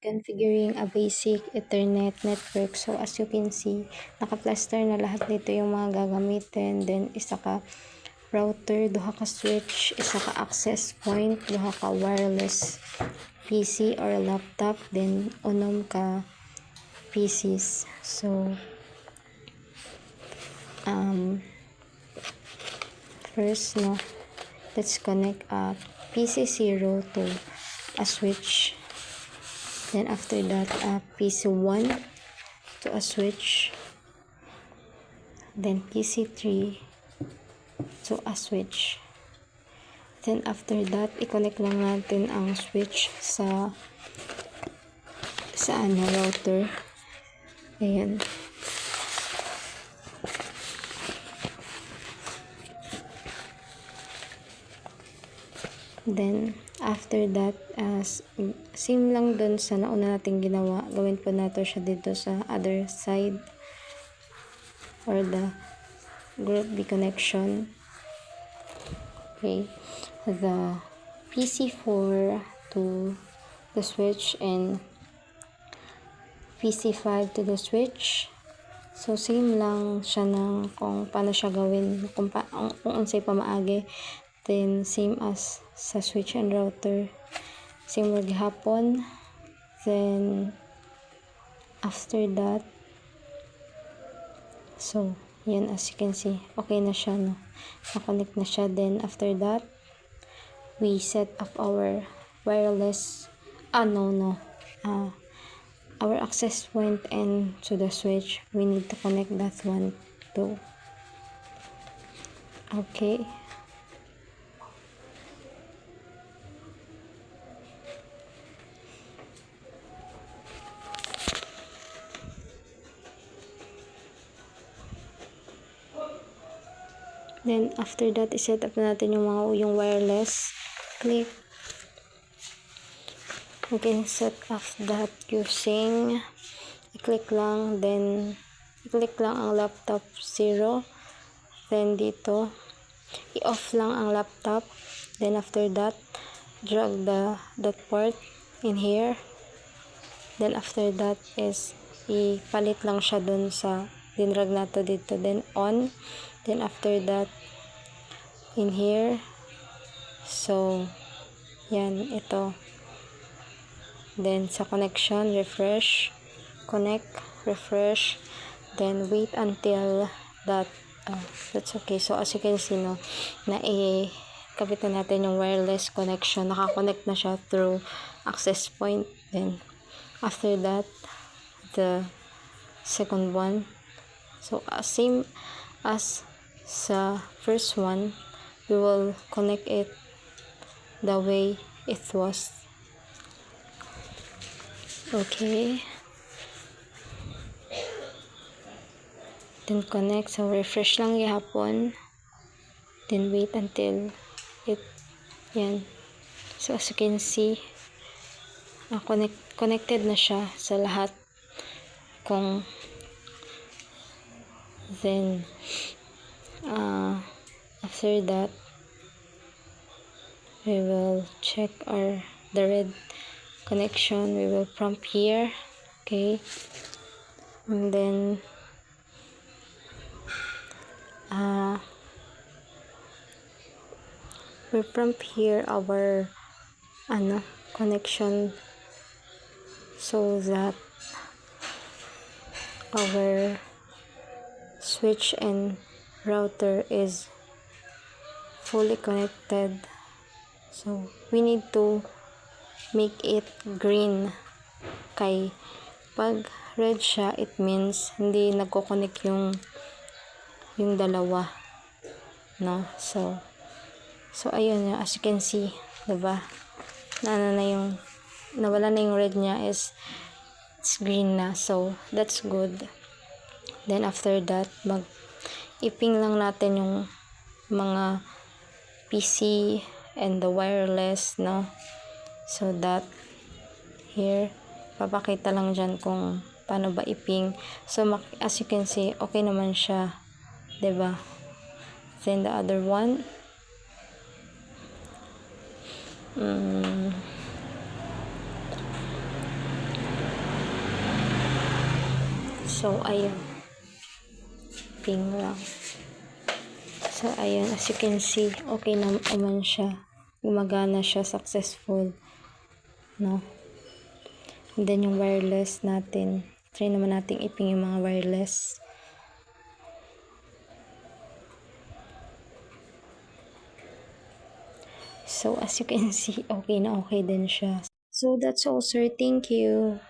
configuring a basic Ethernet network. So as you can see, naka-cluster na lahat dito yung mga gagamitin. Then isa ka router, duha ka switch, isa ka access point, duha ka wireless PC or laptop, then unom ka PCs. So first, no, let's connect a PC0 to a switch. Then after that, a PC1 to a switch. Then PC3 to a switch. Then after that, i-connect lang natin ang switch sa router. Ayan. Then after that, same lang dun sa nauna nating ginawa, gawin po natin siya dito sa other side or the group B connection. Okay, the PC4 to the switch and PC5 to the switch. So same lang siya ng kung paano siya gawin, kung unsay pamaagi. Then same as sa switch and router, same wag hapon. Then after that, so yan, as you can see, okay na siya, no, na-connect na siya. Then after that, we set up our wireless our access point and to the switch. We need to connect that one too. Okay. Then after that, i-set up natin yung wireless. Click. We can set up that using, i-click lang, then i-click lang ang laptop 0. Then dito, i-off lang ang laptop. Then after that, drag that port in here. Then after that is ipalit lang siya dun sa dinrag nato dito. Then on. Then after that, in here, so yan, ito. Then sa connection, refresh, connect, refresh, then wait until that, that's okay. So as you can see, no, na kapitan natin yung wireless connection, nakakonect na siya through access point. Then after that, the second one, so same as sa first one, we will connect it the way it was. Okay, then connect, so refresh lang gihapon, then wait until it, yan. So as you can see, connected na siya sa lahat. Then after that, we will check the red connection. We will prompt here. Okay, and then we prompt here our connection, so that our switch and router is fully connected. So we need to make it green, kay pag red siya, it means hindi nagko-connect yung dalawa, no? So ayun, as you can see, diba, nawala na yung red niya, it's green na. So that's good. Then after that, iping lang natin yung mga PC and the wireless, no, so that here, papakita lang dyan kung paano ba iping. So as you can see, okay naman siya, diba? Then the other one, So, ayun. Ping lang. So, ayun. As you can see, okay naman siya. Gumagana siya. Successful. No? And then, yung wireless natin. Try naman natin iping yung mga wireless. So, as you can see, okay na okay din siya. So, that's all, sir. Thank you.